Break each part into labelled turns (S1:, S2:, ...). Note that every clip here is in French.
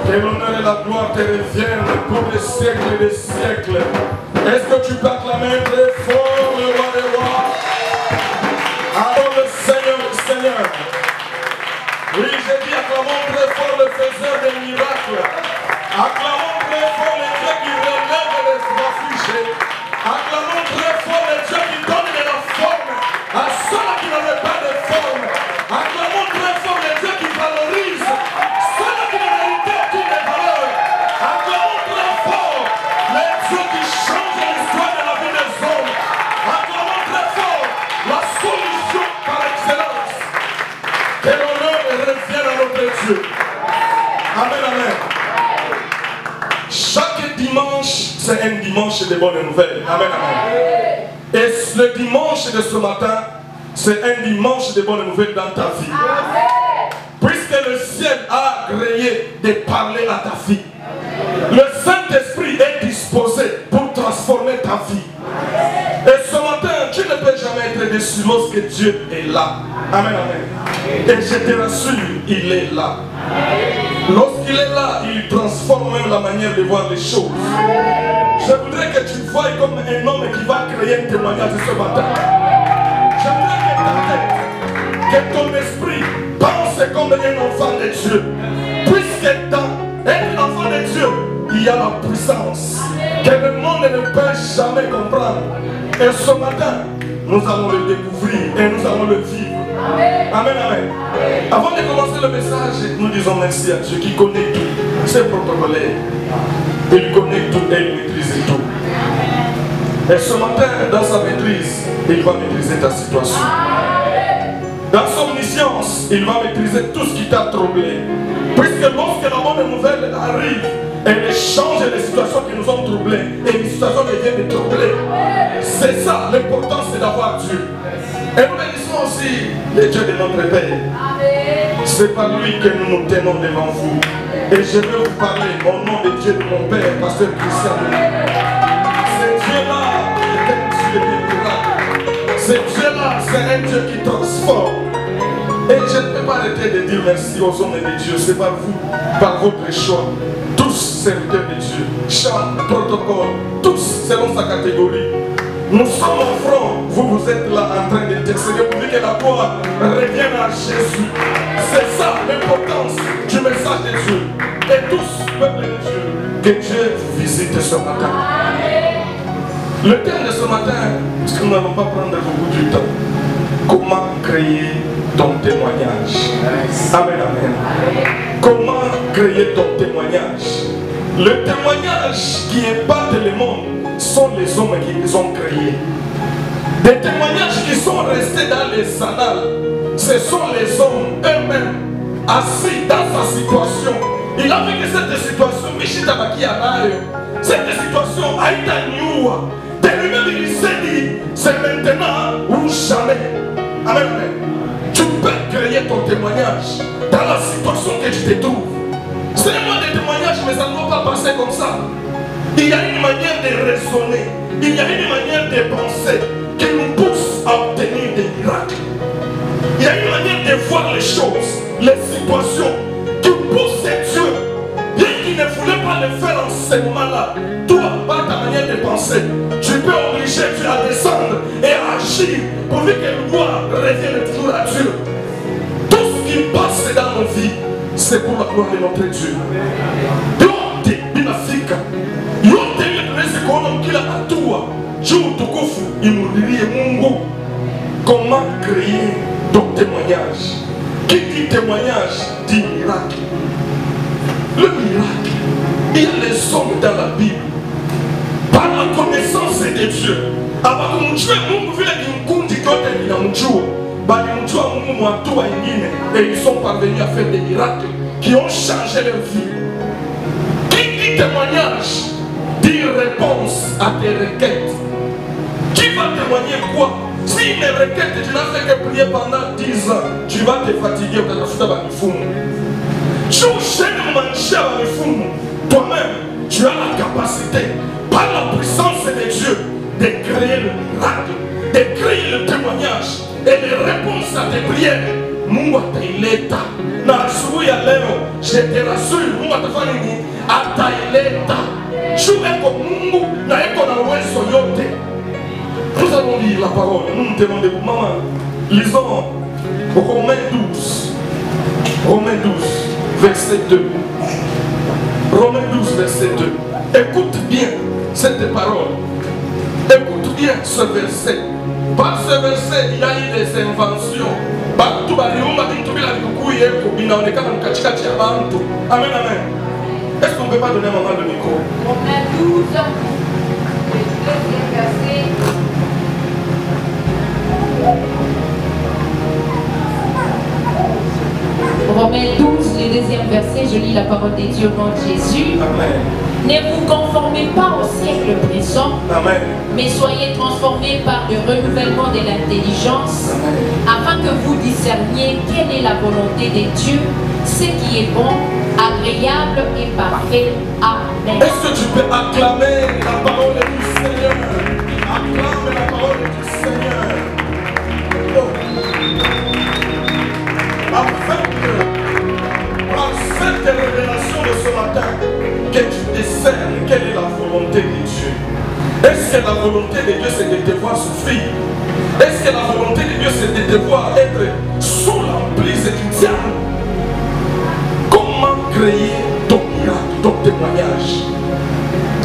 S1: Que l'honneur et la gloire te reviennent pour les siècles et les siècles. Est-ce que tu peux acclamer très fort le roi des rois? Alors le Seigneur. Oui, j'ai dit acclamons très fort le faiseur des miracles. Acclamons très fort le Dieu qui relève les affligés. Acclamons très fort le Dieu qui donne de la forme à ceux qui n'avaient pas de forme. Acclamons très fort le Dieu qui valorise ceux qui ne méritaient aucune valeur. Acclamons très fort le Dieu qui change l'histoire de la vie des hommes. Acclamons très fort la solution par excellence. Que l'honneur revienne à notre Dieu. Amen, amen. Chaque dimanche, c'est un dimanche de bonnes nouvelles. Amen, amen. Et le dimanche de ce matin, c'est un dimanche de bonnes nouvelles dans ta vie. Puisque le ciel a agréé de parler à ta vie. Le Saint-Esprit est disposé pour transformer ta vie. Et ce matin, tu ne peux jamais être déçu lorsque Dieu est là. Amen, amen. Et je te rassure, il est là. Lorsqu'il est là, il transforme même la manière de voir les choses. Je voudrais que tu voies comme un homme qui va créer un témoignage ce matin. Je voudrais que ta tête, que ton esprit pense comme un enfant de Dieu. Puisque dans être enfant de Dieu, il y a la puissance que le monde ne peut jamais comprendre. Et ce matin, nous allons le découvrir et nous allons le vivre. Amen, amen. Avant de commencer le message, nous disons merci à Dieu qui connaît tout. C'est protocolaire. Il connaît tout et il maîtrise tout. Et ce matin, dans sa maîtrise, il va maîtriser ta situation. Dans son omniscience, il va maîtriser tout ce qui t'a troublé. Puisque lorsque la bonne nouvelle arrive, elle change les situations qui nous ont troublés. Et les situations deviennent troublées. C'est ça, l'important c'est d'avoir Dieu. Et nous bénissons aussi le Dieu de notre Père. C'est par lui que nous nous tenons devant vous. Et je veux vous parler au nom de Dieu de mon Père, Pasteur Christian. Ce Dieu-là est un Dieu de miracle. Ce Dieu-là, c'est un Dieu qui transforme. Et je ne peux pas arrêter de dire merci aux hommes de Dieu. C'est par vous, par votre choix. Tous serviteurs de Dieu, chant, protocole, tous selon sa catégorie. Nous sommes en front, vous êtes là en train d'intercéder pour que la gloire revienne à Jésus. C'est ça l'importance du message de Dieu. Et tous, peuple de Dieu, que Dieu vous visite ce matin. Le thème de ce matin, parce que nous n'allons pas prendre beaucoup du temps, comment créer ton témoignage. Amen, amen. Comment créer ton témoignage? Le témoignage qui impacte le monde sont les hommes qui les ont créés. Des témoignages qui sont restés dans les annales, ce sont les hommes eux-mêmes assis dans sa situation. Il a vu que cette situation, cette situation a été à de lui-même, il s'est dit, c'est maintenant ou jamais. Amen, amen. Tu peux créer ton témoignage dans la situation que tu te trouves. C'est moi des témoignages, mais ça ne va pas passer comme ça. Il y a une manière de raisonner, il y a une manière de penser qui nous pousse à obtenir des miracles. Il y a une manière de voir les choses, les situations qui poussent Dieu. Bien qu'il ne voulait pas le faire en ce moment-là, toi, par ta manière de penser, tu peux obliger Dieu à descendre et à agir pour que le gloire revienne toujours à Dieu. Tout ce qui passe dans nos vies, c'est pour la gloire de notre Dieu. Comment créer ton témoignage? Qui dit témoignage dit miracle. Le miracle, il y a les hommes dans la Bible. Par la connaissance de Dieu. Et ils sont parvenus à faire des miracles qui ont changé leur vie. Qui dit témoignage dit réponse à tes requêtes. Qui va témoigner quoi? Si une requête, tu n'as fait que prier pendant 10 ans, tu vas te fatiguer au Katafuta Banifumu. Toi-même, tu as la capacité, par la puissance de Dieu, de créer le miracle, de créer le témoignage et de réponses à tes prières. Mungu ataileta. Na asubuhi ya leo, je te rassure, Mungu atafanya nini? Ataileta. Juu eko Mungu na eko na uwezo yote. Nous allons lire la parole. Nous nous demandons, maman, lisons Romains 12. Romains 12, verset 2. Romains 12, verset 2. Écoute bien cette parole. Écoute bien ce verset. Par ce verset, il y a eu des inventions. Amen, amen. Est-ce qu'on ne peut pas donner un moment de micro?
S2: Romains 12, le deuxième verset. Romains 12, le deuxième verset, je lis la parole de Dieu au nom de Jésus.
S1: Amen.
S2: Ne vous conformez pas au siècle présent,
S1: Amen.
S2: mais soyez transformés par le renouvellement de l'intelligence, afin que vous discerniez quelle est la volonté de Dieu, ce qui est bon, agréable et parfait. Amen.
S1: Est-ce que tu peux acclamer la parole du Seigneur? Acclame la parole du Seigneur. Oh. Afin que, par cette révélation de ce matin, que tu discernes quelle est la volonté de Dieu. Est-ce que la volonté de Dieu c'est de te voir souffrir? Est-ce que la volonté de Dieu c'est de te voir être sous l'emprise du diable? Comment créer ton miracle, ton témoignage?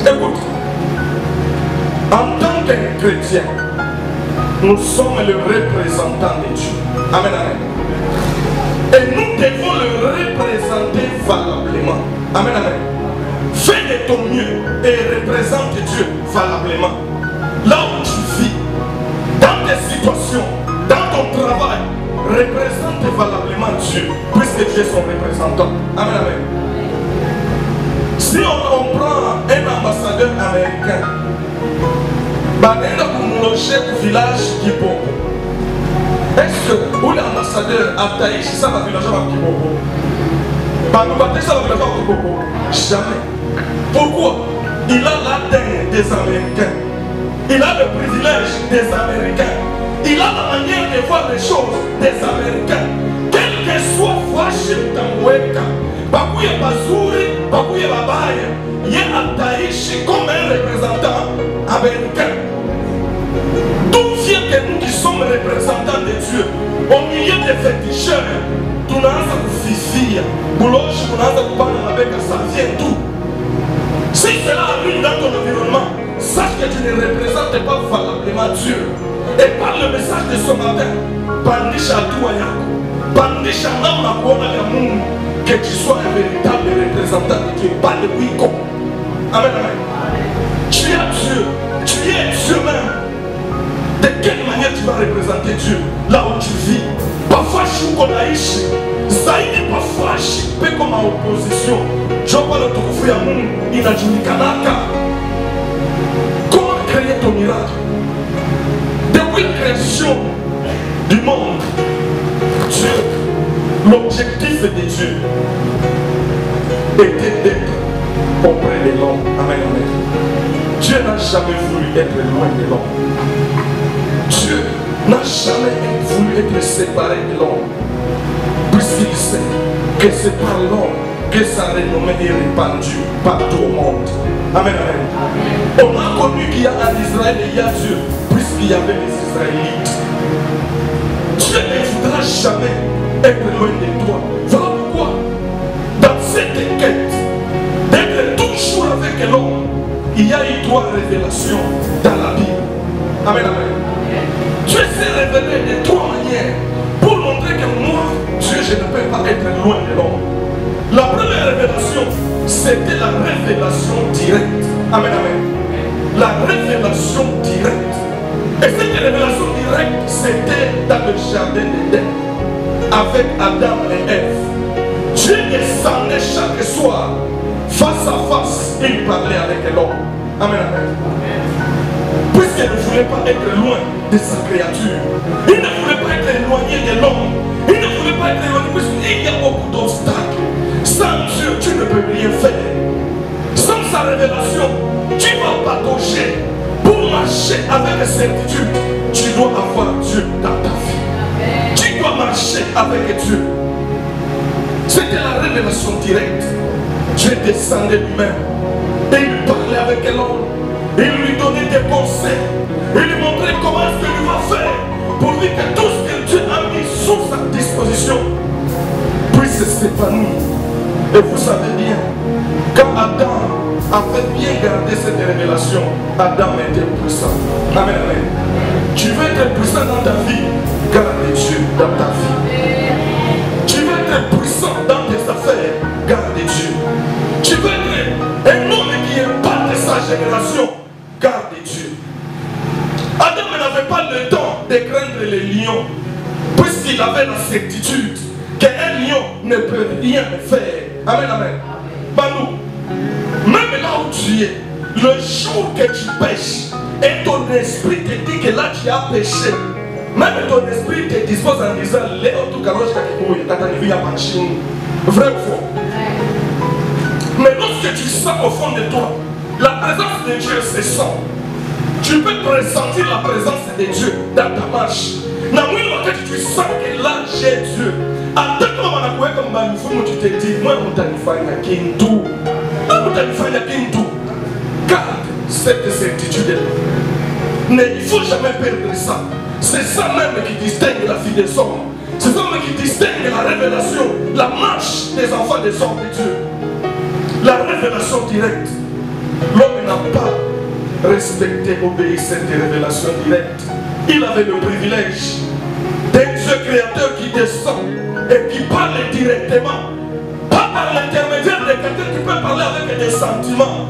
S1: Écoute, en tant qu'un chrétien, nous sommes le représentant de Dieu. Amen, amen. Et nous devons le représenter valablement. Amen, amen. Fais de ton mieux et représente Dieu valablement. Là où tu vis, dans tes situations, dans ton travail, représente valablement Dieu, puisque Dieu est son représentant. Amen, amen. Si on prend un ambassadeur américain, il y a un village qui est est-ce que où l'ambassadeur a taillé ça va village à Kiboko? Ça va village à Kiboko? Jamais. Pourquoi? Il a l'ADN des Américains. Il a le privilège des Américains. Il a la manière de voir les choses des Américains. Quel que soit Washington Tamweka, Bakuya Bazuri, Bakuya Babaya, il y a Taïchi comme un représentant américain. D'où vient que nous qui sommes représentants de Dieu, au milieu des féticheurs, tout n'a pas de fifi, bouloche, tout n'a pas de panne avec ça vient tout. Si cela arrive dans ton environnement, sache que tu ne représentes pas valablement Dieu. Et par le message de ce matin, Pandisha Touayako, Pandisha Namakona Yamoun, que tu sois un véritable représentant de Dieu, pas de Wiko. Amen, amen. Tu es Dieu, tu es Dieu même. De quelle manière tu vas représenter Dieu là où tu vis? Parfois je suis comme Aïchi, Zaïdi parfois je suis comme en opposition. Je vois le Tokufu Yamoun, il a dit Kanaka. Comment créer ton miracle? Depuis la création du monde, Dieu, l'objectif de Dieu était d'être auprès de l'homme. Amen, amen. Dieu n'a jamais voulu être loin de l'homme. Dieu n'a jamais voulu être séparé de l'homme, puisqu'il sait que c'est par l'homme que sa renommée est répandue partout au monde. Amen, amen. On a connu qu'il y a en Israël et il y a Dieu, puisqu'il y avait les Israélites. Dieu ne voudra jamais être loin de toi. Voilà pourquoi, dans cette quête d'être toujours avec l'homme, il y a eu trois révélations dans la Bible. Amen, amen. Dieu s'est révélé de trois manières pour montrer que moi, Dieu, je ne peux pas être loin de l'homme. La première révélation, c'était la révélation directe. Amen, amen. La révélation directe. Et cette révélation directe, c'était dans le jardin d'Éden, avec Adam et Ève. Dieu descendait chaque soir, face à face, et il parlait avec l'homme. Amen, amen. Puisqu'il ne voulait pas être loin de sa créature, il ne voulait pas être éloigné de l'homme, il ne voulait pas être éloigné, puisqu'il y a beaucoup d'obstacles. Sans Dieu, tu ne peux rien faire. Sans sa révélation, tu vas patauger. Pour marcher avec certitude, tu dois avoir Dieu dans ta vie. Tu dois marcher avec Dieu. C'était la révélation directe. Dieu descendait lui-même et il parlait avec l'homme. Il lui donnait des conseils. Il lui montrait comment est-ce qu'il va faire pour dire que tout ce que Dieu a mis sous sa disposition puisse s'épanouir. Et vous savez bien, quand Adam avait bien gardé cette révélation, Adam était puissant. Amen, amen. Tu veux être puissant dans ta vie, garde Dieu dans ta vie. Tu veux être puissant dans tes affaires, garde Dieu. Tu veux être un homme qui impacte sa génération, garde Dieu. Adam n'avait pas le temps de craindre les lions, puisqu'il avait la certitude qu'un lion ne peut rien faire. Amen, amen. Banou, même là où tu es, le jour que tu pêches, et ton esprit te dit que là tu as péché, même ton esprit te dispose en disant Léo tout caroche kakibouille, tatanivi à machine. Vrai ou faux? Mais lorsque tu sens au fond de toi, la présence de Dieu se sent. Tu peux pressentir la présence de Dieu dans ta marche. Quand tu sens que là j'ai Dieu, à tel moment tu te dis, moi je garde cette certitude. Mais il ne faut jamais perdre ça. C'est ça même qui distingue la vie des hommes. C'est ça même qui distingue la révélation, la marche des enfants des hommes de Dieu. La révélation directe. L'homme n'a pas respectait, obéissait des révélations directes. Il avait le privilège d'un Dieu créateur qui descend et qui parle directement. Pas par l'intermédiaire de quelqu'un qui peut parler avec des sentiments.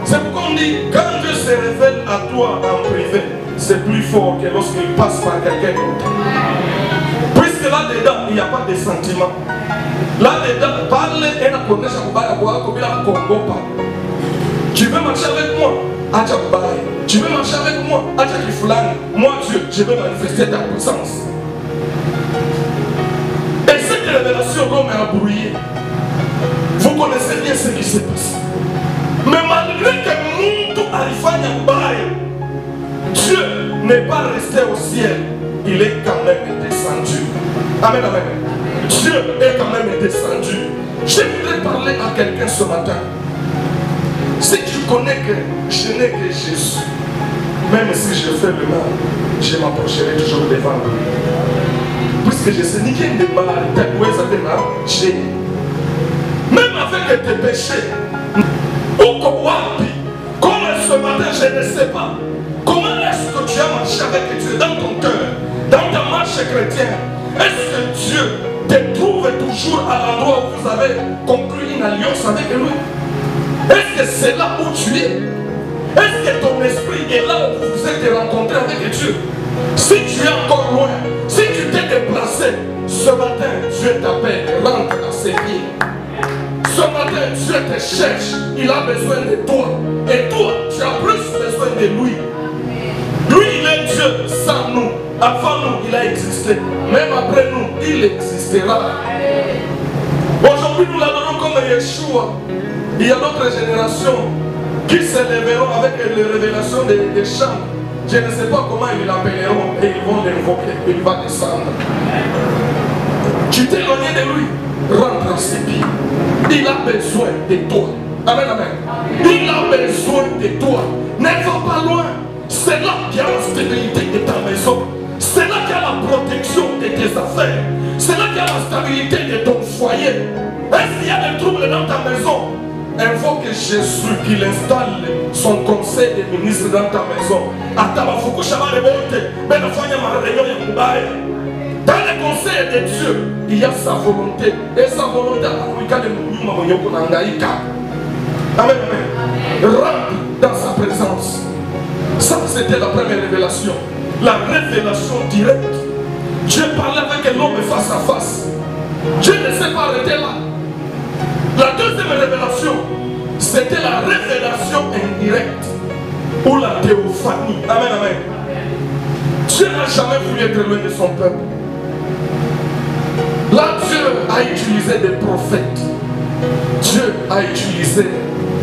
S1: C'est pourquoi on dit, quand Dieu se révèle à toi en privé, c'est plus fort que lorsqu'il passe par quelqu'un d'autre. Puisque là-dedans, il n'y a pas de sentiments. Là-dedans, parle et la connaissance tu veux marcher avec moi? Tu veux marcher avec moi? Moi, Dieu, je vais manifester ta puissance. Et cette révélation, l'homme est embrouillé. Vous connaissez bien ce qui s'est passé. Mais malgré que Muntu Arifanya Mbaye, Dieu n'est pas resté au ciel. Il est quand même descendu. Amen, amen. Dieu est quand même descendu. Je voudrais parler à quelqu'un ce matin. Si tu connais que je n'ai que Jésus, même si je fais le mal, je m'approcherai toujours devant lui. Puisque je sais ni qu'il ne m'a pas, même avec tes péchés, comme ce matin, je ne sais pas. Comment est-ce que tu as marché avec Dieu dans ton cœur, dans ta marche chrétienne? Est-ce que Dieu te trouve toujours à l'endroit où vous avez conclu une alliance avec lui? Est-ce que c'est là où tu es? Est-ce que ton esprit est là où vous êtes rencontrés avec Dieu? Si tu es encore loin, si tu t'es déplacé, ce matin, Dieu t'appelle, rentre dans ses pieds. Ce matin, Dieu te cherche, il a besoin de toi. Et toi, tu as plus besoin de lui. Lui, il est Dieu sans nous. Avant nous, il a existé. Même après nous, il existera. Aujourd'hui, nous l'adorons comme Yeshua. Il y a d'autres générations qui se lèveront avec les révélations des chants. Je ne sais pas comment ils l'appelleront et ils vont l'invoquer. Il va descendre. Tu t'es éloigné de lui. Rentre dans ses pieds. Il a besoin de toi. Amen, amen. Il a besoin de toi. Ne va pas loin. C'est là qu'il y a la stabilité de ta maison. C'est là qu'il y a la protection de tes affaires. C'est là qu'il y a la stabilité de ton foyer. Est-ce qu'il y a des troubles dans ta maison? Invoque Jésus qu'il installe son conseil des ministres dans ta maison. Dans le conseil de Dieu, il y a sa volonté. Et sa volonté, amen, amen. Rentre dans sa présence. Ça, c'était la première révélation. La révélation directe. Dieu parlait avec l'homme face à face. Dieu ne s'est pas arrêté là. La deuxième révélation, c'était la révélation indirecte ou la théophanie. Amen, amen. Dieu n'a jamais voulu être loin de son peuple. Là, Dieu a utilisé des prophètes. Dieu a utilisé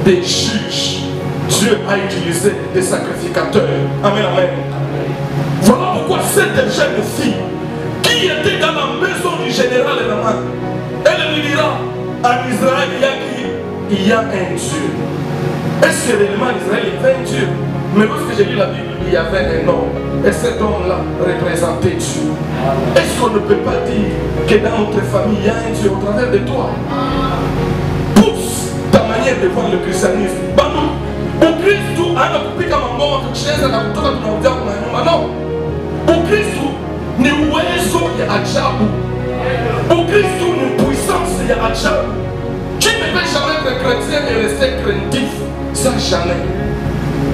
S1: des juges. Dieu a utilisé des sacrificateurs. Amen, amen. Voilà pourquoi cette jeune fille qui était dans la maison du général Naman, elle lui dira à Israël, il y a un Dieu. Est-ce que réellement Israël est un Dieu? Mais lorsque j'ai lu la Bible, il y avait un homme. Et cet homme-là représentait Dieu. Est-ce qu'on ne peut pas dire que dans notre famille, il y a un Dieu au travers de toi? Pousse ta manière de voir le christianisme. Au Christ, au Christ, ni uwezo ya ajabu. Au Christ, ni puissance ya ajabu. Tu ne peux jamais être chrétien et rester craintif. Ça, jamais.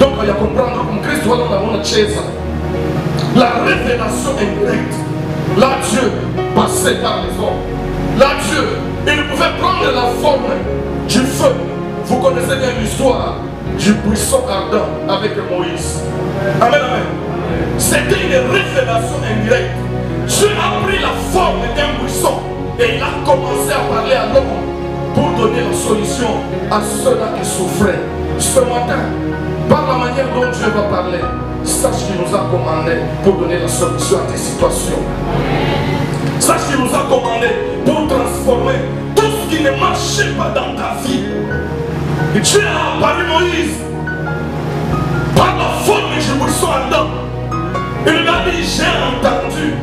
S1: Donc, il y a comprendre comme Christ, voilà, on a César. La révélation indirecte. Là, Dieu passait par les hommes. Là, Dieu, il pouvait prendre la forme du feu. Vous connaissez bien l'histoire du buisson ardent avec Moïse. Amen, amen. C'était une révélation indirecte. Dieu a pris la forme d'un buisson et il a commencé à parler à l'homme pour donner la solution à ceux-là qui souffraient. Ce matin, par la manière dont Dieu va parler, sache qu'il nous a commandé pour donner la solution à tes situations. Sache qu'il nous a commandé pour transformer tout ce qui ne marchait pas dans ta vie. Et Dieu a apparu Moïse par la forme du buisson ardent. Il lui a dit, j'ai entendu.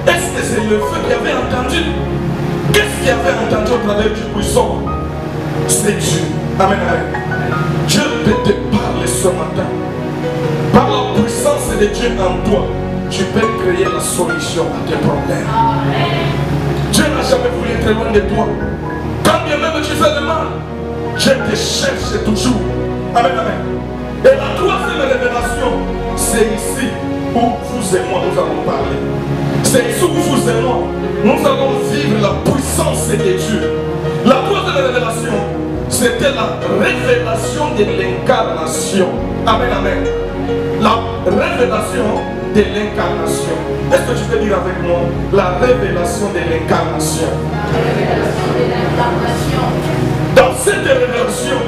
S1: Est-ce que c'est le feu qui avait entendu? Qu'est-ce qu'il avait entendu au travers du buisson? C'est Dieu. Amen, amen. Dieu peut te parler ce matin, par la puissance de Dieu en toi, tu peux créer la solution à tes problèmes. Dieu n'a jamais voulu être loin de toi. Quand bien même tu fais le mal, Dieu te cherche toujours. Amen, amen. Et la troisième révélation, c'est ici où vous et moi nous allons parler. C'est ici où vous et moi nous allons vivre la puissance de Dieu. La troisième révélation, c'était la révélation de l'incarnation. Amen, amen. La révélation de l'incarnation. Est-ce que tu peux dire avec moi la révélation de l'incarnation?
S2: La révélation de l'incarnation.
S1: Dans cette révélation,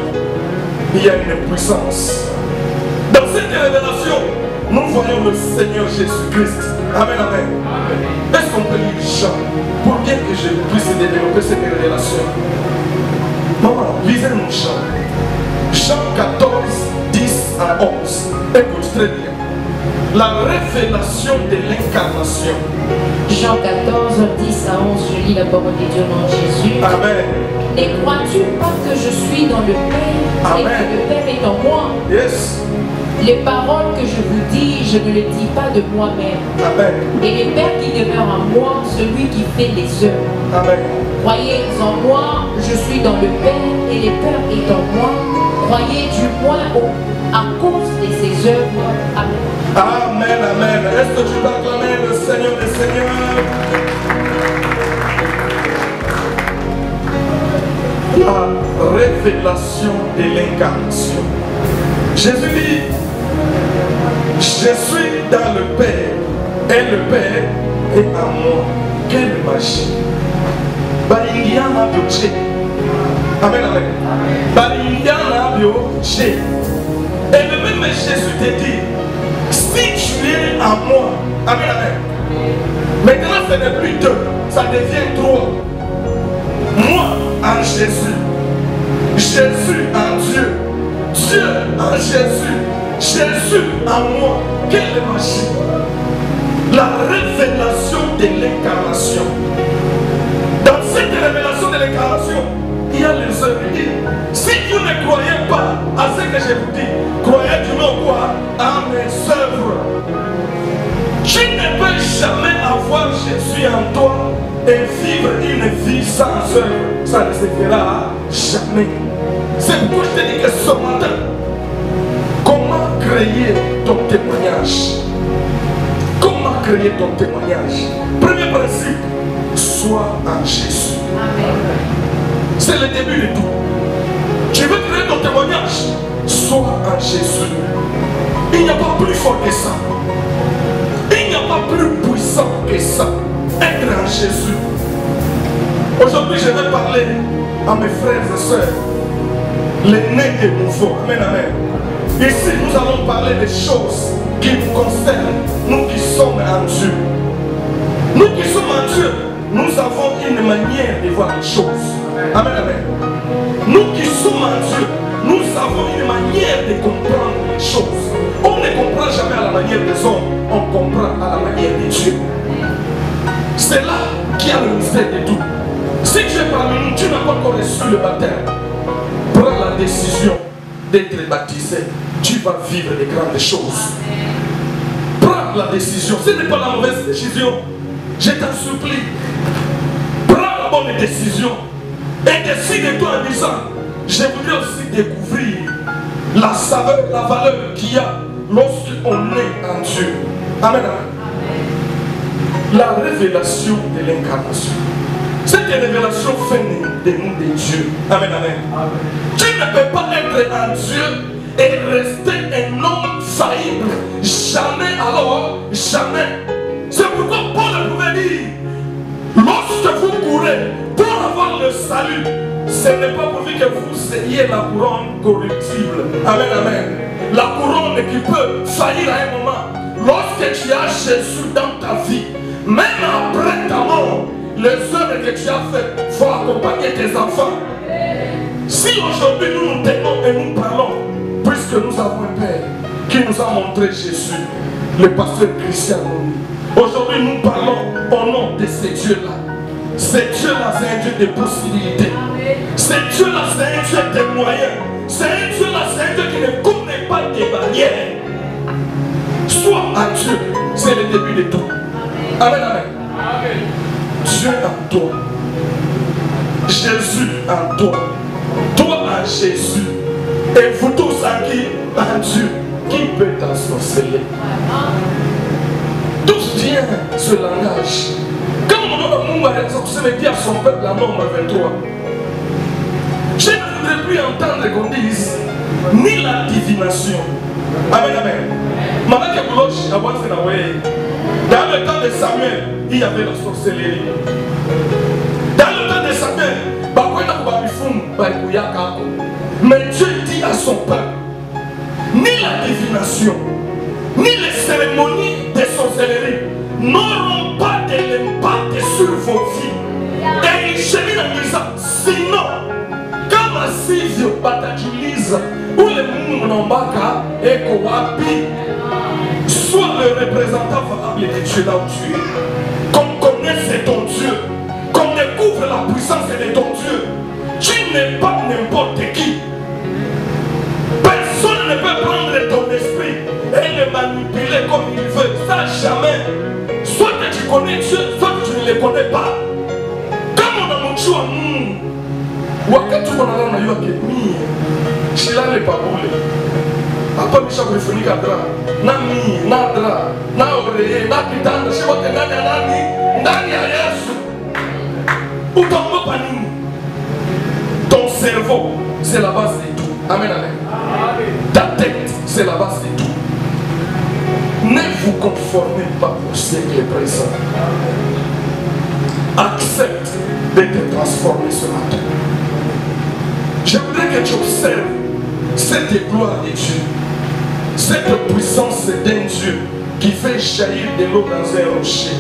S1: il y a une puissance. Dans cette révélation, nous voyons le Seigneur Jésus-Christ. Amen, amen. Est-ce qu'on peut lire Jean pour bien que je puisse développer cette révélation? Maman, lisez-nous Jean. Jean 14, 10 à 11. Écoute très bien. La révélation de l'incarnation.
S2: Jean 14, 10 à 11, je lis la parole de Dieu dans Jésus.
S1: Amen.
S2: Ne crois-tu pas que je suis dans le Père et
S1: Amen.
S2: que le Père est en moi?
S1: Yes.
S2: Les paroles que je vous dis, je ne les dis pas de moi-même.
S1: Amen.
S2: Et le Père qui demeure en moi, celui qui fait les œuvres.
S1: Amen.
S2: Croyez en moi, je suis dans le Père et le Père est en moi. Croyez du moins à cause de ses œuvres. Amen.
S1: Amen, amen. Est-ce que tu peux acclamer le Seigneur des Seigneurs? La révélation de l'incarnation. Jésus dit, je suis dans le Père et le Père est en moi. Quelle magie! Baringiana Bioche. Amen, amen. Baringiana Bioche. Et le même Jésus te dit, si tu es en moi, amen, amen. Maintenant ce n'est plus deux, ça devient trois. Moi en Jésus, Jésus en Dieu, Dieu en Jésus, Jésus en moi. Quelle magie! La révélation de l'incarnation. Dans cette révélation de l'incarnation, il y a les œuvres. Si vous ne croyez pas à ce que je vous dis, croyez du nom quoi? À mes œuvres. Tu ne peux jamais avoir Jésus en toi et vivre une vie sans œuvre. Ça ne se fera jamais. C'est pourquoi je te dis que ce matin, comment créer ton témoignage? Comment créer ton témoignage? Premier principe, sois en Jésus.
S2: Amen.
S1: C'est le début de tout. Tu veux créer ton témoignage? Sois en Jésus. Il n'y a pas plus fort que ça. Il n'y a pas plus puissant que ça. Être en Jésus. Aujourd'hui, je vais parler à mes frères et sœurs. Les nés et nouveaux. Amen, amen. Ici, nous allons parler des choses qui nous concernent, nous qui sommes en Dieu. Nous qui sommes en Dieu, nous avons une manière de voir les choses. Amen, amen. Nous qui sommes en Dieu, nous avons une manière de comprendre les choses. On ne comprend jamais à la manière des hommes, on comprend à la manière de Dieu. C'est là qu'il y a le mystère de tout. Si tu es parmi nous, tu n'as pas encore reçu le baptême, prends la décision d'être baptisé. Tu vas vivre de grandes choses. Prends la décision. Ce n'est pas la mauvaise décision. Je t'en supplie. Prends la bonne décision. Et décide-toi en disant, je voudrais aussi découvrir la saveur, la valeur qu'il y a lorsqu'on est en Dieu. Amen, amen. La révélation de l'incarnation. Cette révélation fait de nous des dieux. Amen, amen. Tu ne peux pas être en Dieu et rester un homme faillible. Jamais, alors, jamais. C'est pourquoi Paul pouvait dire, lorsque vous courez pour avoir le salut, ce n'est pas pourvu que vous ayez la couronne corruptible. Amen, amen. La couronne qui peut faillir à un moment. Lorsque tu as Jésus dans ta vie, même après ta mort, les œuvres que tu as faites vont accompagner tes enfants. Si aujourd'hui nous nous tenons et nous parlons, puisque nous avons un Père qui nous a montré Jésus, le pasteur Christian, aujourd'hui nous parlons au nom de ces dieux-là. Ces dieux-là, c'est un Dieu de possibilités. C'est Dieu-là, c'est un Dieu des moyens. C'est un Dieu-là, c'est un Dieu qui ne connaît pas des barrières. Sois à Dieu, c'est le début de tout. Amen, amen. Dieu en toi. Jésus en toi. Toi en Jésus. Et vous tous en qui? En Dieu. Qui peut t'ensorceler? D'où vient ce langage? Quand mon homme se dit à son peuple en nombre 23, je ne voudrais plus entendre qu'on dise ni la divination. Amen, amen. Dans le temps de Samuel, il y avait la sorcellerie. Dans le temps de Samuel, mais Dieu dit à son peuple, ni la divination, ni les cérémonies de sorcellerie n'auront pas de l'impact sur vos vies. Et il chemine en disant, sinon, comme Asivio Batajuliza, ou le Mounambaka et Kowapi, sois le représentant valable de Dieu là où tu es. Qu'on connaisse ton Dieu, qu'on découvre la puissance de ton Dieu. Tu n'es pas n'importe qui. Personne ne peut prendre ton esprit et le manipuler comme il veut. Ça jamais. Soit que tu connais Dieu, soit que tu ne le connais pas. Comme on a mon choix, wakati on a eu à Kémi, je l'ai pas boulé. Après, je suis venu à Dra. Nami, Nadra, Naoré, Nakitanda, je vois que Nani a Yesu. Ou ton panini. Ton cerveau, c'est la base de tout. Amen, amen. Ta tête, c'est la base de tout. Ne vous conformez pas au siècle présent. Accepte d'être transformé ce matin. Je voudrais que tu observes cette gloire de Dieu, cette puissance d'un Dieu qui fait jaillir de l'eau dans un rocher.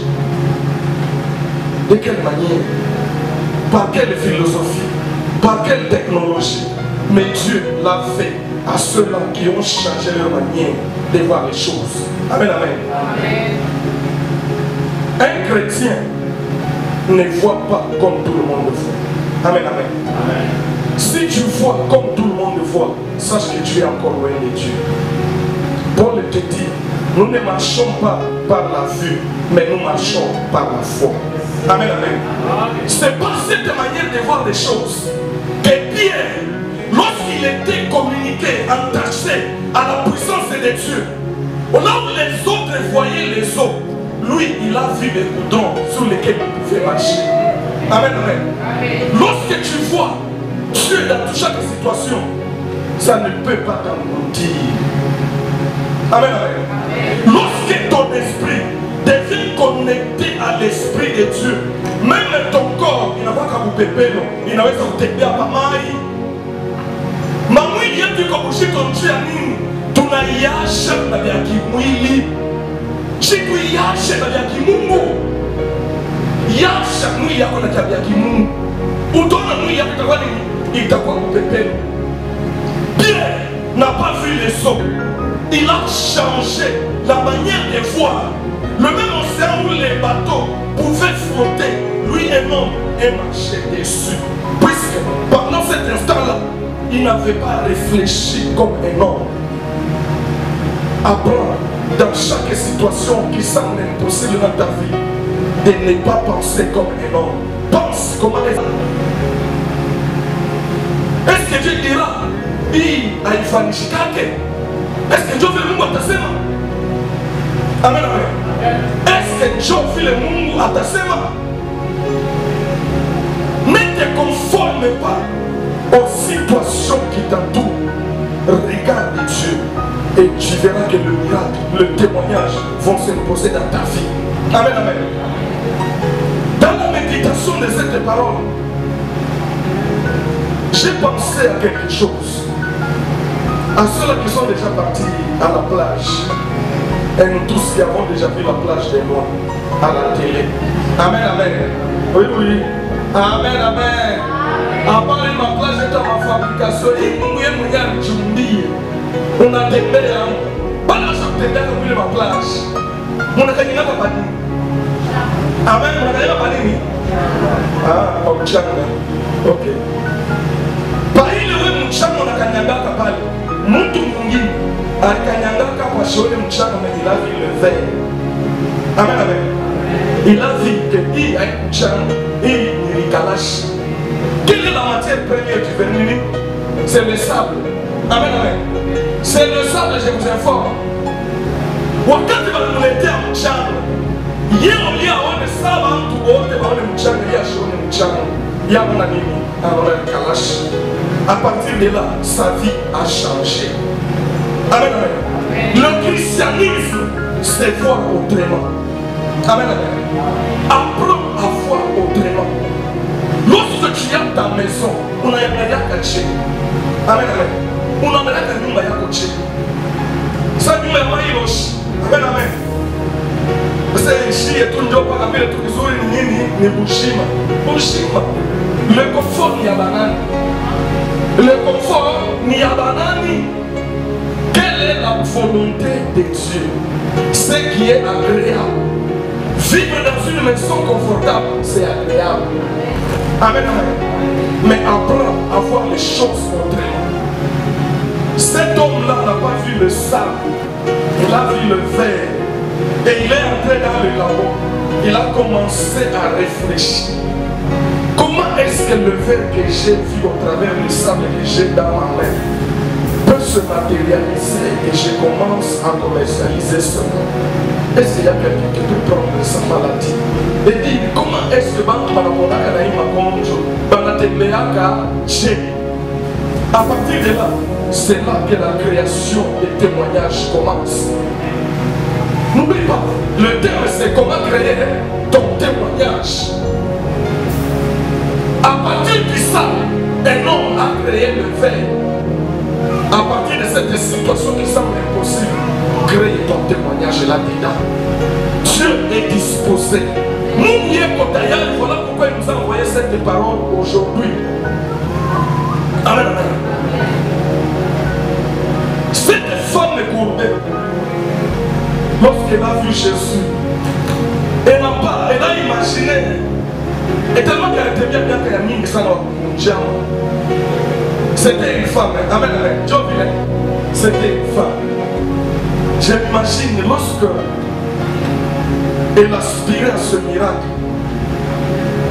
S1: De quelle manière? Par quelle philosophie? Par quelle technologie? Mais Dieu l'a fait à ceux-là qui ont changé leur manière de voir les choses. Amen, amen. Amen. Un chrétien ne voit pas comme tout le monde voit. Amen, amen. Amen. Si tu vois comme tout le monde voit, sache que tu es encore loin de Dieu. Paul te dit, nous ne marchons pas par la vue, mais nous marchons par la foi. Amen, amen. C'est par cette manière de voir les choses que Pierre, lorsqu'il était communiqué, entaché à la puissance de Dieu, là où les autres voyaient les eaux, lui, il a vu les boutons sur lesquels il pouvait marcher. Amen, amen. Lorsque tu vois Dieu dans chaque situation, ça ne peut pas t'engloutir. Amen, amen. Lorsque ton esprit devient connecté à l'esprit de Dieu, même ton corps, il n'a pas qu'à vous péper, il n'a pas qu'à vous péper à Pamaï. Maman, il y a du kabushi ton Dieu à nous. Tu n'as yasha na yaki mwili. Chiku yasha na yaki mungu. Yasha mwili yako na yaki mungu. Utona mwili yako itakuwa nini? Itakuwa kupepele. Pierre n'a pas vu les eaux. Il a changé la manière de voir. Le même océan où les bateaux pouvaient flotter, lui un homme est marché dessus. Puisque pendant cet instant-là, il n'avait pas réfléchi comme un homme. Apprends dans chaque situation qui semble impossible dans ta vie de ne pas penser comme un homme. Pense comme un homme. Est-ce que Dieu dira, est-ce que Dieu veut le monde à ta semaine? Amen, amen. Est-ce que Dieu veut le monde à ta semaine? Ne te conforme pas aux situations qui t'entourent. Regarde Dieu et tu verras que le miracle, le témoignage vont se poser dans ta vie. Amen, amen. Dans la méditation de cette parole, j'ai pensé à quelque chose. À ceux-là qui sont déjà partis à la plage. Et nous tous qui avons déjà vu la plage des Noirs à la télé. Amen, amen. Oui, oui. Amen, amen. À part ma plage est ma fabrication. On a des meilleurs. Pas la sortie de ma plage. On a gagné la panique. Amen, on a gagné la panique. Ah, ok. Alikanyangaka kwa shule mchana, mais il a vu le verre. Amen, amen. Il a vu que il a une mchana, il n'y kalash. Quelle est la matière première du verre? C'est le sable. Amen, amen. C'est le sable, je vous informe. Wakati wanamuletea mchanga, yeye aone saba mtu wote waone mchanga, yeye ashone mchanga, yeye aona nini? Aona kalash. À partir de là, sa vie a changé. Amen, amen. Le christianisme, c'est voir autrement. Amen, amen. Apprends à voir autrement. Lorsque tu es à ta maison, on a un caché. Amen, amen. On a un caché. Ça nous met à l'île. Amen, amen. C'est ici et tout le monde parle de tout le monde ni bushima. Bushima. Le confort ni a banane. Le confort ni a banane. Quelle est la volonté de Dieu? Ce qui est agréable. Vivre dans une maison confortable, c'est agréable. Amen, amen. Mais apprends à voir les choses autrement. Cet homme-là n'a pas vu le sable. Il a vu le verre. Et il est entré dans le labo. Il a commencé à réfléchir. Comment est-ce que le verre que j'ai vu au travers du sable que j'ai dans ma main peut se matérialiser et je commence à commercialiser cela? Est-ce qu'il y a quelqu'un qui peut prendre sa maladie et dire comment est-ce que à partir de là, c'est là que la création des témoignages commence. N'oublie pas, le terme c'est comment créer ton témoignage. À partir de ça, un homme a créé le verre. À partir de cette situation qui semble impossible, créer ton témoignage là-dedans. Dieu est disposé. Voilà pourquoi il nous a envoyé cette parole aujourd'hui. Amen, amen. Cette femme courbée, lorsqu'elle a vu Jésus, elle a imaginé, et tellement qu'elle était bien qu'elle a mis ça dans le diamant. C'était une femme, amen, amen. C'était une femme. J'imagine lorsque elle aspirait à ce miracle,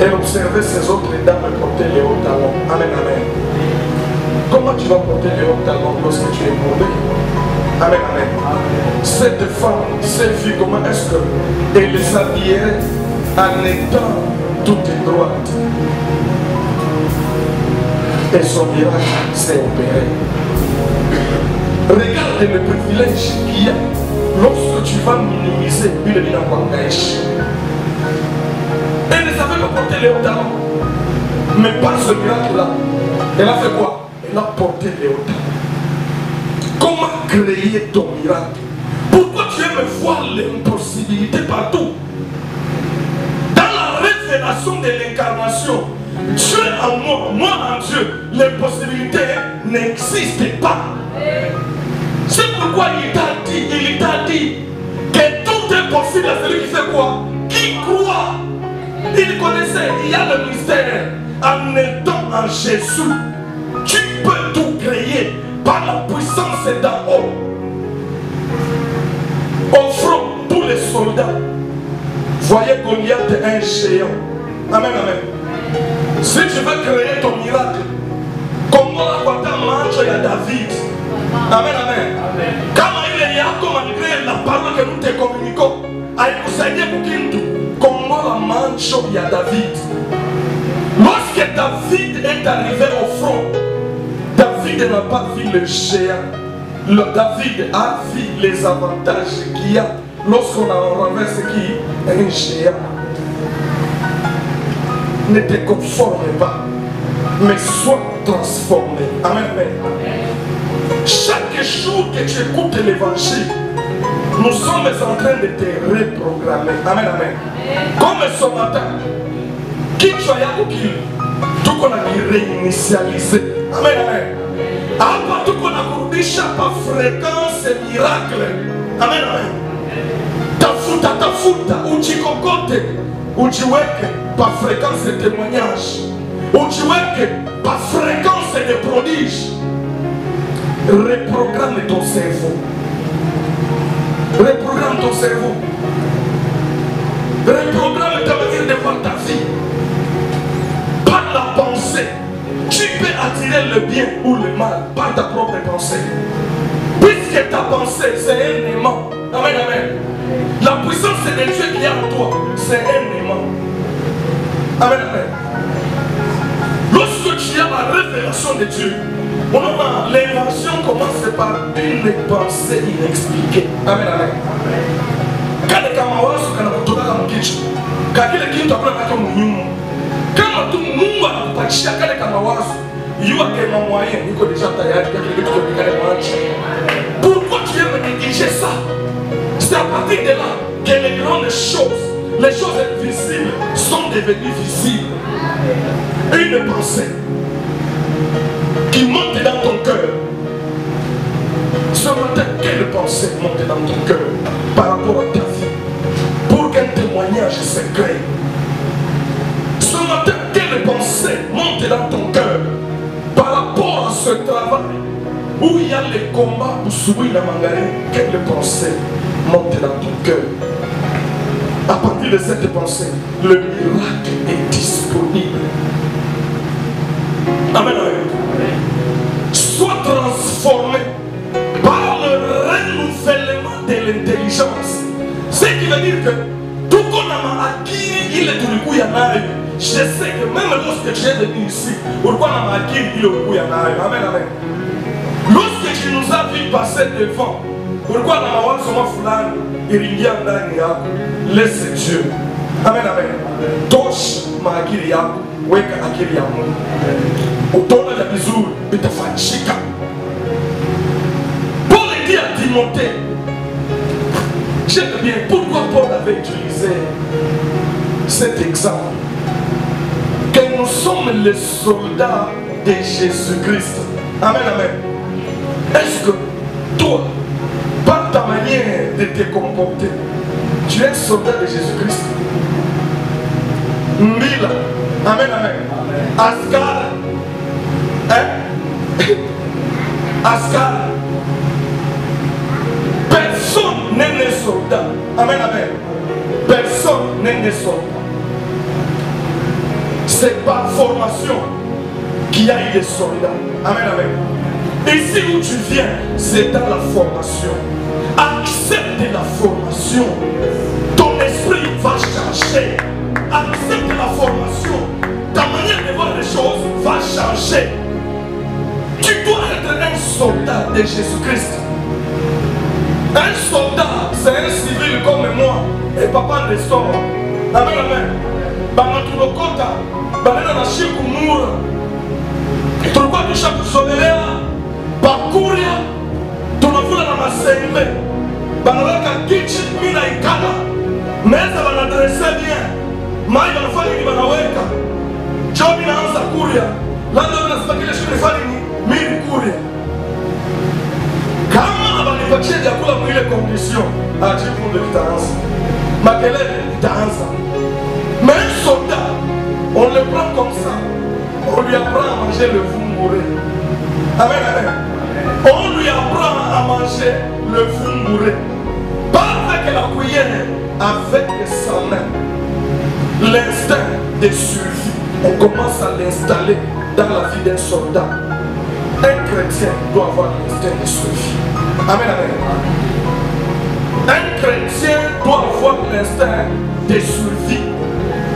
S1: elle observait ses autres dames porter les hauts talons. Amen, amen. Comment tu vas porter les hauts talons lorsque tu es courbé? Amen, amen. Cette femme s'est vue comment est-ce qu'elle les habillerait en étant toute droite. Et son miracle s'est opéré. Regarde le privilège qu'il y a lorsque tu vas minimiser une minamangage. Elle ne savait pas porter les hauts talons. Mais par ce miracle-là, elle a fait quoi? Elle a porté les hauts talons. Comment créer ton miracle? Pourquoi tu aimes voir l'impossibilité partout? Dans la révélation de l'incarnation, Dieu en moi, moi en Dieu, l'impossibilité n'existe pas. C'est pourquoi il t'a dit que tout est possible à celui qui fait quoi? Qui croit. Il connaissait, il y a le mystère. En étant en Jésus, tu peux tout créer par la puissance d'en haut. Au front, tous les soldats voyaient Goliath un géant. Amen, amen. Si tu veux créer ton miracle, comme on a manche à David. Amen, amen. Kama ile yako malgré la parole que nous te communiquons, haikusaidie kukintu comme la manche à David. Lorsque David est arrivé au front, David n'a pas vu le géant. David a vu les avantages qu'il y a lorsqu'on a renversé qui un géant. Ne te conforme pas, mais sois transformé. Amen, amen. Chaque jour que tu écoutes l'évangile, nous sommes en train de te reprogrammer. Amen, amen. Comme ce matin, qui tu as eu, tout qu'on a réinitialisé. Amen, amen. À tout qu'on a couru par fréquence miracle. Amen, amen. Ta futa, ou tu cocote, ou tu weke par fréquence de témoignage, ou tu weke par fréquence de prodiges. Reprogramme ton cerveau. Reprogramme ton cerveau. Reprogramme ta manière de voir ta vie. Par la pensée, tu peux attirer le bien ou le mal par ta propre pensée. Puisque ta pensée, c'est un aimant. Amen, amen. La puissance de Dieu qui est en toi, c'est un aimant. Amen, amen. Lorsque tu as la révélation de Dieu, l'invention commence par une pensée inexpliquée. Amen, amen. Quand les camarades sont dans le kitchen, quand les gens sont dans le kitchen, quand tout le monde a parti à les camarades, il y a des moyens, il y a déjà taillé, pourquoi tu veux me négliger ça? C'est à partir de là que les grandes choses, les choses invisibles sont devenues visibles. Une pensée qui monte dans ton cœur. Ce matin, quelle pensée monte dans ton cœur par rapport à ta vie pour qu'un témoignage se crée? Ce matin, quelle pensée monte dans ton cœur par rapport à ce travail où il y a les combats pour souiller la mangarine? Quelle pensée monte dans ton cœur? À partir de cette pensée, le miracle est disponible. Amen. Sois transformé par le renouvellement de l'intelligence. Ce qui veut dire que tout qu'on a acquis, il est tout le coup y en a. Je sais que même lorsque tu es venu ici, pourquoi on a acquis, il est tout le coup y en a. Amen, amen. Lorsque tu nous as vu passer devant, pourquoi on a vu seulement foulard, il y a un laisse Dieu. Amen, amen. Tosh ma acquis ya, weka acquis ya mon. Autour de la bisou, il te fait chica. Paul dit à Timothée, j'aime bien pourquoi Paul avait utilisé cet exemple. Que nous sommes les soldats de Jésus-Christ. Amen, amen. Est-ce que toi, par ta manière de te comporter, tu es un soldat de Jésus-Christ? Mila. Amen, amen. Ascar. Hein? Ascar. Personne n'est né soldat. Amen, amen. Personne n'est né soldat. C'est par formation qu'il y a eu des soldats. Amen, amen. Ici où tu viens, c'est dans la formation. Accepte la formation. Ton esprit va changer. Accepte la formation. Ta manière de voir les choses va changer. Tu dois être un soldat de Jésus-Christ. Un soldat, c'est un civil comme moi. Et papa ne sort. Amen, amen. Banatulokota, banana na shikumura. Tulikuwa tushakusogelea bakuria, tunavula na masembe. Banaweka kichi mina ikala. Meza banadresse bien. Mai banafanya ni banaweka. Jobi naanza kuria. Lando nasipakile shule fani ni mimi kuria. Kama abanipatia chakula mwile condition, ajibu ndio itaanza. Makelele itaanza. Mais un soldat, on le prend comme ça. On lui apprend à manger le vumbouré. Amen, amen. On lui apprend à manger le vumbouré. Pas avec la cuillère, avec sa main. L'instinct de survie, on commence à l'installer dans la vie d'un soldat. Un chrétien doit avoir l'instinct de survie. Amen, amen. Un chrétien doit avoir l'instinct de survie.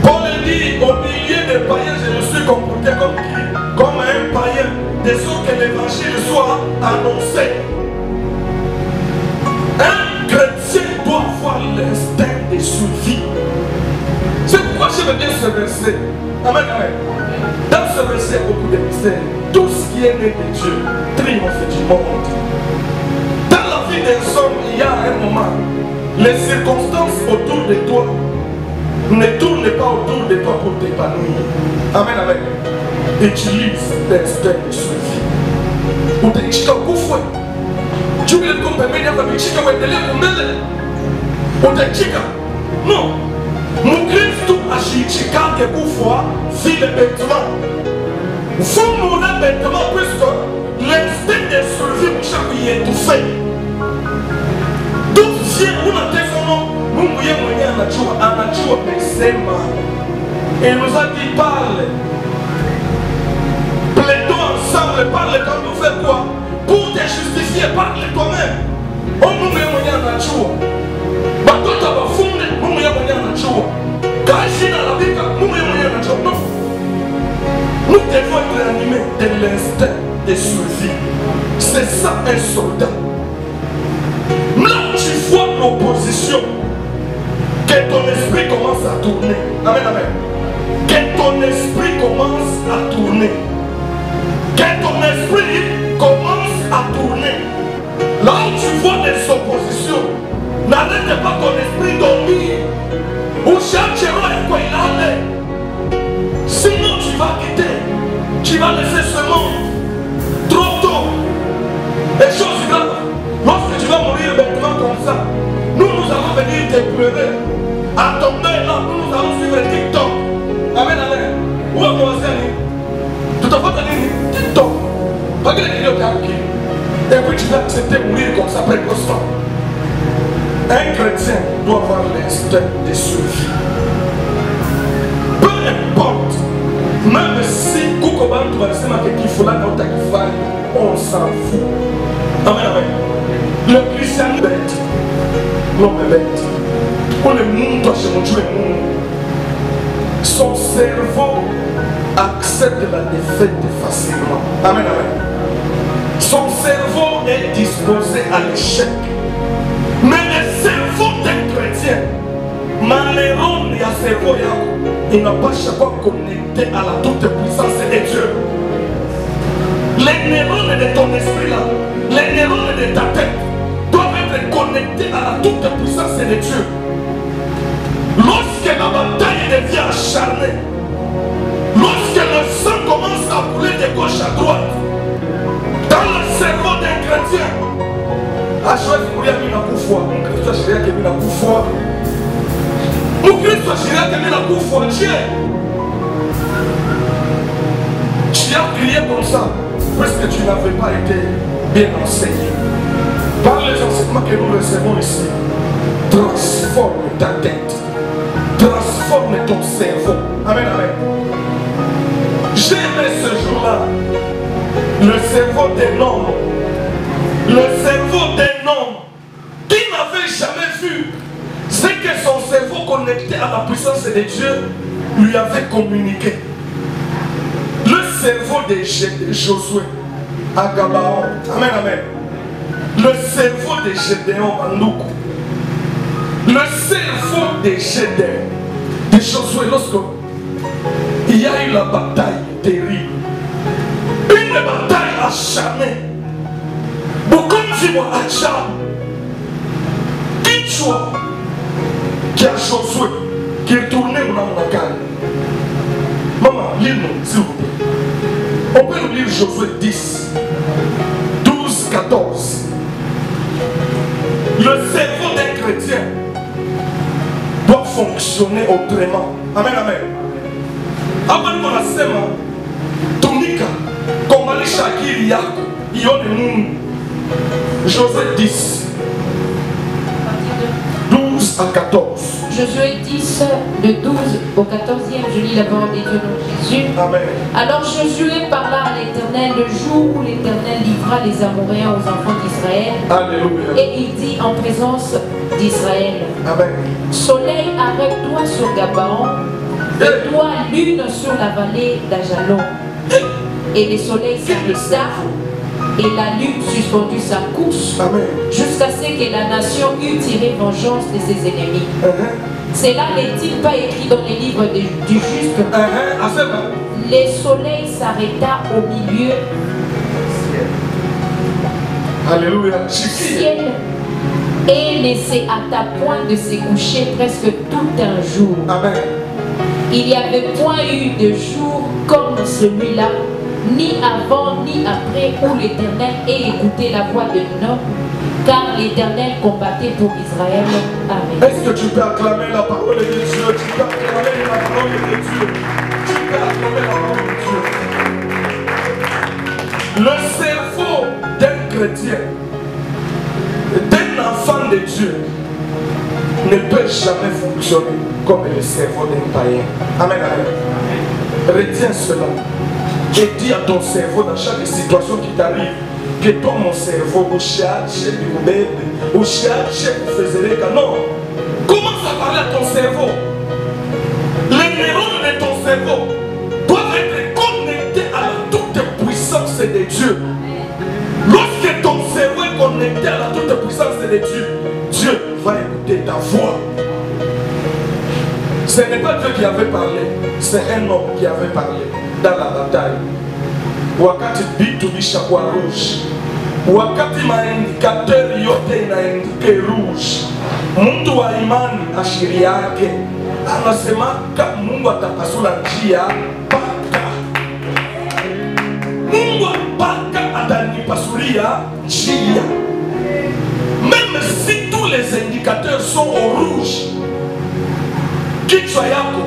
S1: Paul dit, au milieu des païens, je me suis comporté comme qui? Comme un païen, de sorte que l'évangile soit annoncé. Un chrétien doit avoir l'instinct de survie. C'est pourquoi je veux dire ce verset. Amen, amen. Dans ce verset, il y a beaucoup de mystères. Tout ce qui est né de Dieu triomphe du monde. Dans la vie des hommes, il y a un moment, les circonstances autour de toi ne tourne pas autour de toi pour t'épanouir. Amen, amen. Utilise l'instinct de survie. Pour te dire que tu veux qu'on permette à la chica ou à télé pour m'aider. Pour te dire non. Mon Christ a chica que pour fois vit le bêtement. Vous mourrez bêtement puisque l'instinct de survie pour chaque est tout fait. D'où Dieu, nous il nous a dit parle. Plaidons ensemble, parle quand nous faisons quoi? Pour te justifier, parle toi-même. On nous met moyen à jour. Batota va fondre, nous met moyen à jour. Kajina la vie, nous met moyen à jour. Non. Nous devons être animés de l'instinct de survie. C'est ça un soldat. Là, tu vois l'opposition. Que ton esprit commence à tourner. Amen, amen. Que ton esprit commence à tourner. Que ton esprit commence à tourner. Là où tu vois des oppositions, n'arrête pas ton esprit dormir. Ou chercheront à quoi il allait. Sinon tu vas quitter. Tu vas laisser ce monde. Trop tôt. Les choses graves. Lorsque tu vas mourir maintenant comme ça, nous allons venir te pleurer. À ton deuil là, nous allons suivre TikTok. Amen, amen. Où est-ce qu'on va faire? Tout à fait, TikTok. Pas que les vidéos qui et puis tu vas accepter de mourir comme ça précocement. Un chrétien doit avoir l'instinct de survie. Peu importe, même si Koukoban tu vas laisser ma qu'il faut là dans ta kifale, on s'en fout. Amen, amen. Le christian est bête. L'homme est bête. Pour le monde doit se montrer le monde. Son cerveau accepte la défaite facilement. Amen, amen. Son cerveau est disposé à l'échec. Mais le cerveau d'un chrétien, malheureusement, il y a un cerveau, il n'a pas chaque fois connecté à la toute puissance de Dieu. Les neurones de ton esprit là, les neurones de ta tête doivent être connectés à la toute puissance de Dieu. Lorsque la bataille devient acharnée, lorsque le sang commence à couler de gauche à droite, dans le cerveau d'un chrétien, à choisir pour y aller dans le foi, mon Christ a chéré qui est dans le foi. Mon Christ a chéré qui est dans le foi. Tu as crié comme ça, parce que tu n'avais pas été bien enseigné. Par les enseignements que nous recevons ici, transforme ta tête. Transforme ton cerveau. Amen, amen. J'ai aimé ce jour-là le cerveau d'un homme. Le cerveau d'un homme qui n'avait jamais vu ce que son cerveau connecté à la puissance de Dieu lui avait communiqué. Le cerveau de Josué à Gabaon. Amen, amen. Le cerveau de Gédéon à Noukou. Le cerveau de Gédéon, de Josué, lorsqu'il y a eu la bataille terrible, une bataille acharnée, beaucoup de gens acharnés, qui a Josué, qui est tourné dans la canne. Maman, lis-nous, s'il vous plaît. On peut nous lire Josué 10, 12, 14. Le cerveau d'un chrétien doit fonctionner autrement. Amen, amen. Avant qu'on a sema, Tonika, Kombali Shakiri Yako, Yone Moun, Josué 10, 12 à 14.
S2: Josué 10, de 12 au 14e, je lis la parole de Dieu dans Jésus.
S1: Amen.
S2: Alors Josué parla à l'Éternel le jour où l'Éternel livra les Amoréens aux enfants d'Israël.
S1: Alléluia.
S2: Et il dit en présence d'Israël:
S1: Amen.
S2: Soleil, arrête-toi sur Gabaon, et toi lune sur la vallée d'Ajalon. Et le soleil s'arrêta, et la lune suspendit sa course, jusqu'à ce que la nation eût tiré vengeance de ses ennemis. Cela n'est-il pas écrit dans les livres du juste? Le soleil s'arrêta au milieu
S1: Alléluia.
S2: ciel et ne se hâta point de se coucher presque tout un jour.
S1: Amen.
S2: Il n'y avait point eu de jour comme celui-là, ni avant ni après, où l'Éternel ait écouté la voix de l'homme, car l'Éternel combattait pour Israël. Amen.
S1: Est-ce que tu peux acclamer la parole de Dieu? Tu peux acclamer la parole de Dieu. Tu peux acclamer la parole de Dieu. Le cerveau d'un chrétien, d'un enfant de Dieu, jamais fonctionner comme le cerveau d'un païen. Amen, amen. Retiens cela. Et dis à ton cerveau dans chaque situation qui t'arrive que toi, mon cerveau, au cherche du bébé, au cherche du faisait non. Commence à parler à ton cerveau. Les neurones de ton cerveau doivent être connectés à la toute puissance de Dieu. Lorsque ton cerveau est connecté à la toute puissance de Dieu, Dieu va écouter ta voix. Ce n'est pas Dieu qui avait parlé, c'est un homme qui avait parlé dans la bataille. Wakati bitu bishakuwa rouge, wakati maindikateur yote inaindike rouge, mtu wa imani ashiri yake anasema Mungu atapasula njia paka. Mungu paka atanipasulia njia. Même si tous les indicateurs sont au rouge, kichwa yako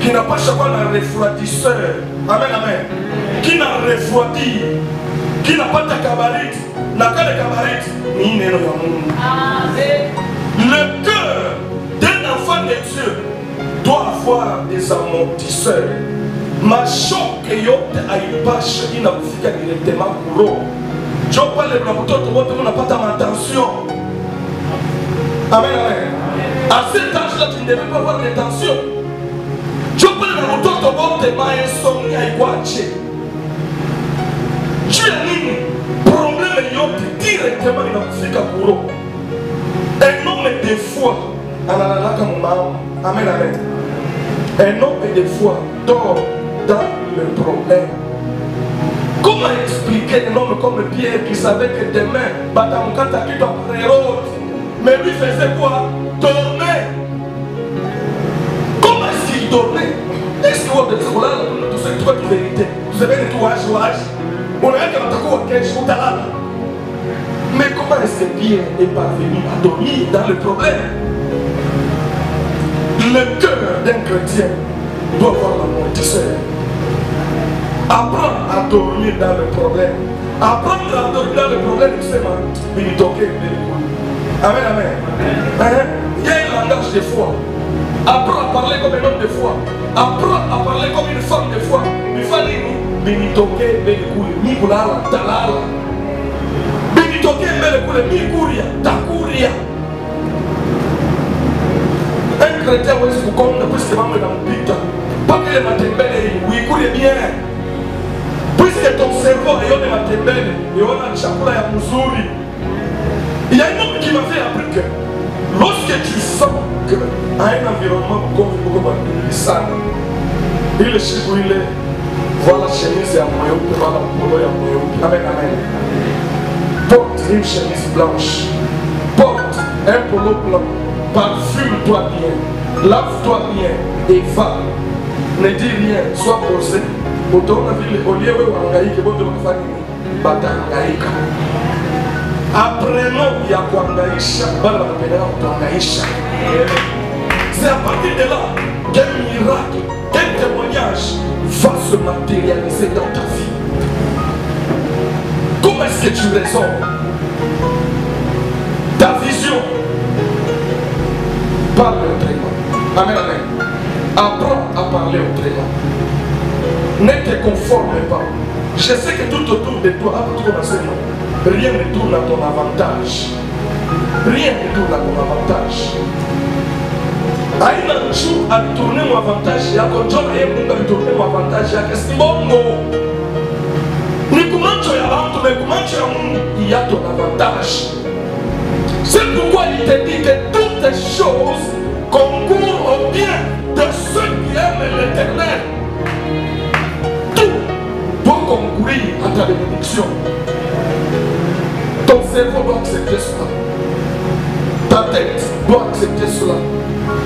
S1: kinapasha kuwa na refroidisseur. Amen, amen. Kina refroidi, kinapata kabariti, na kale kabariti ni neno ya Mungu. Le cœur d'un enfant de Dieu doit avoir des amortisseurs. Mashoke yote haipashe inakufika directement kuro. Jo pale na mtoto wote unapata matension. Amen, amen. À cet âge-là, tu ne devais pas avoir des tensions. Jo pale na mtoto wote insomnie haikwache. Tu as nini? Problème yote directement inakufika kuro. Un homme des fois, analalaka mumao. Amen, amen. Un homme des fois dort dans le problème. Comment expliquer un homme comme Pierre qui savait que demain, Batamukata qui doit prendre, mais lui faisait quoi? Dormait. Comment est-ce qu'il dormait? Est-ce que vous avez dit, voilà, tout ce qui est vérité? Vous avez dit, ouage. On a dit, on a dit, mais comment est-ce que Pierre est parvenu à dormir dans le problème? Le cœur d'un chrétien doit avoir l'amortisseur. Apprends à dormir dans le problème. Apprendre à dormir dans le problème, c'est amen, amen. Il y a un langage de foi. Apprends à parler comme un homme de foi. Apprends à parler comme une femme de foi. Il fallait binitoke belikuli mikulala talala. Binitoke belikuli mikuria takuria. Un chrétien où est-ce que comme ne peut se rendre dans le but, pas que les matembele, oui, coule bien. Puisque ton cerveau est en matembele, et on a le chakula ya muzuri. Il y a un homme qui m'a fait appris que lorsque tu sens qu'à un environnement comme il est chez vous, il est voilà chemise à moyen, voilà polo à moyen. Amen, amen. Porte une chemise blanche, porte un polo blanc. Parfume-toi bien, lave-toi bien et va. Ne dis rien, sois posé. Autant la ville, au lieu où on a eu que votre famille, batangaïka. Apprenons Yakuangaïcha, Balapengaïcha. C'est à partir de là qu'un miracle, qu'un témoignage va se matérialiser dans ta vie. Comment est-ce que tu raisonnes? Ta vision. Parle autrement. Amen, amen. Apprends à parler autrement. Ne te conforme pas. Je sais que tout autour de toi, rien ne tourne à ton avantage. Rien ne tourne à ton avantage. Aïna jour à tourner mon avantage, il y a un jour à tourner mon avantage. Qu'est-ce que bon mot? Mais comment tu as il y a ton avantage. C'est pourquoi il te dit que toutes les choses concourent au bien de ceux qui aiment l'Éternel. Tout doit concourir à ta bénédiction. Ton cerveau doit accepter cela. Ta tête doit accepter cela.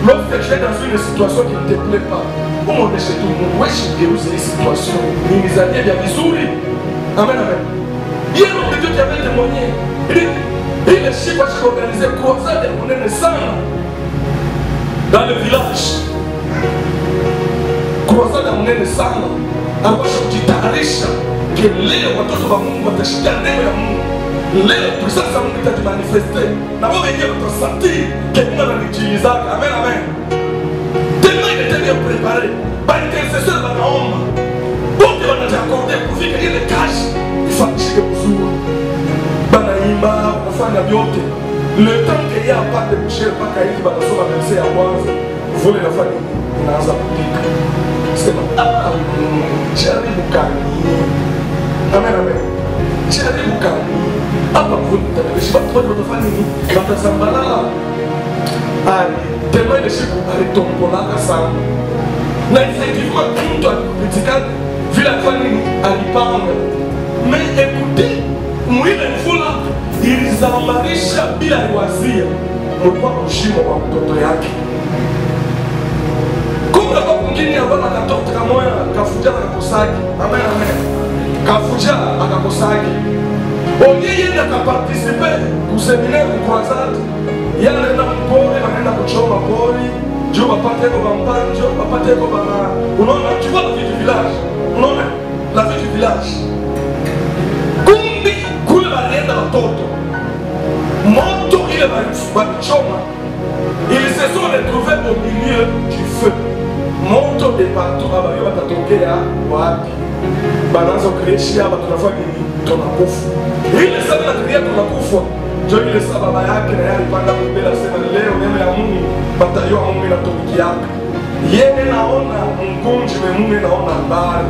S1: Lorsque tu es dans une situation qui ne te plaît pas, comment est-ce que tout le monde wesh une situation? Il nous a dit il y a des souris. Amen, amen. Il y a un homme de Dieu qui avait témoigné. Il est chez moi qui organisait croisade et on est naissant dans le village. Croisade on est naissant. Alors je dis tarisha que les watoto wa Mungu watashikia neno ya Mungu. Les puissances à nous qui manifesté. D'abord, il y a notre sentir que nous avons utilisé. Amen, amen. Tellement il était bien préparé. Par l'intercesseur de l'homme. Pour que l'on ait accordé pour dire qu'il est cash. Il faut que vous Banaïma, on fait la biote. Le temps qu'il y a pas de boucher, pas qu'il y a pas de somme à verser à boire, vous voulez la famille. Dans la boutique. C'est ma chérie Boukani. Amen, amen. Chérie Boukani. Ah, pas vous, je ne sais pas trop de votre famille. Dans ta sambala. Ah, tellement de choses pour aller tomber pour la cassane. Mais effectivement, tout à critiquer, vu la famille à l'Ipan. Mais écoutez, moi, les fous là, ils embarrassent bila loisir. On va coucher mon toto yaki. Comme la fois qu'on y a pas la torte comme moi, Kafuja à Kosaki. Amen, amen. Kafuja à Kosaki. On y a participé au séminaire de croisade. Il y a un pori, il y a un choma pori. Dieu va partir au Bamban, Dieu va partir au Bamban. Tu vois la vie du village. Non, la vie du village. Kumbi, kule la rienda la toto. Monto, il est choma. Ils se sont retrouvés au milieu du feu. Monto de partout, il va t'attendre à Wapi. Bananzo Kreshia, va te la faire ton akouf. Il est savait la crière ton akouf. Je lui laisse Baba Yaki, il va t'appeler la semaine, on est à Mouni, bataillon à Mouni, la Tomikiak. Yéné naona, Nkonji, mais Mouni naona Bal.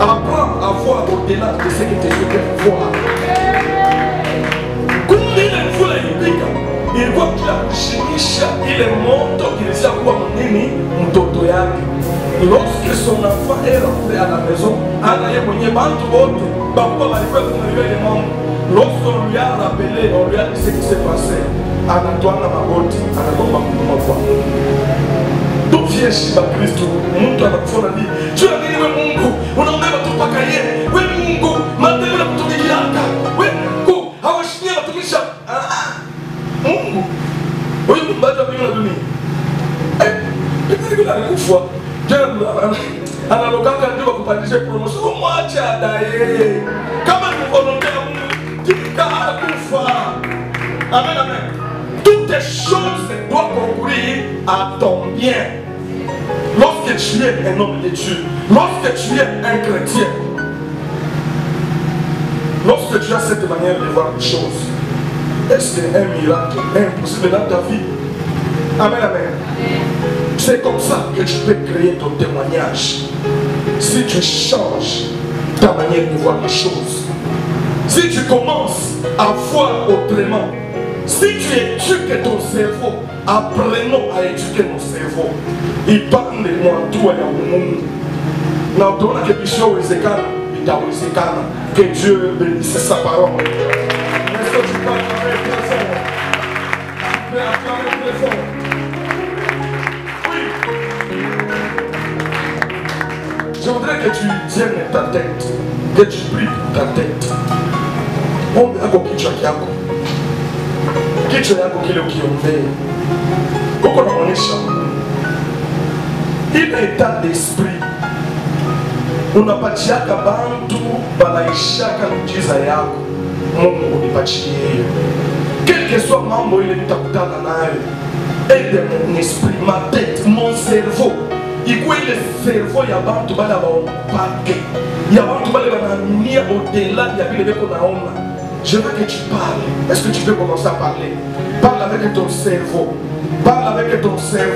S1: Apprends à voir au-delà de ce que tu veux voir. Kumbi le mvula ilipika. Ilikuwa kila kushimisha ile moto ilizia kuwa mnini mtoto yake. Lorsque son enfant est rentré à la maison, anaye mwenye bantu wote bakuwa balikuwa kumaliwe les membres. Lorsqu'on lui a rappelé, on lui a dit ce qui s'est passé, anatoana magoti, anatomba mkumokwa. Donc viens Shiba Kristo, mtu anakufona ni juu ya nini we Mungu, unaombeba tu mpaka yeye. We Mungu, matendo na kutumikiaka. We Mungu, hawashikia watumisha. Mungu, huyu mbaji wa mbingu na dunia. Nini kuna alikufa? Analokaka ndio kupandisha promotion. Umwache adaye. Kama ni volonté ya Mungu, tika akufa. Amen, amen. Toutes les choses doivent concourir à ton bien. Lorsque tu es un homme de Dieu, lorsque tu es un chrétien, lorsque tu as cette manière de voir les choses, est-ce que un miracle est impossible dans ta vie? Amen, amen. C'est comme ça que tu peux créer ton témoignage. Si tu changes ta manière de voir les choses, si tu commences à voir autrement, si tu éduques ton cerveau, apprenons à éduquer mon cerveau. Il parle de moi, toi et à mon monde. Nous avons quelque chose que Dieu bénisse sa parole. Est-ce que tu parles avec très fort? Tu peux acclamer très fort. Oui. Je voudrais que tu tiennes ta tête, que tu pries ta tête. On va go kichwa chako. Kichwa yako kile ukiombea. Uko naonyesha ile état d'esprit. Unapatiaka bantu banaishaka miujiza yako. Mungu unipatie hiyo. Quel que soit mambo ile nitakutana nayo. Aide mon esprit, ma tête, mon cerveau. Ikuwe ile cerveau ya bantu bala baopake. Ya bantu bala banamia au-delà ya vile beko naona. Je veux que tu parles. Est-ce que tu peux commencer à parler? Parle avec ton cerveau. Parle avec ton cerveau.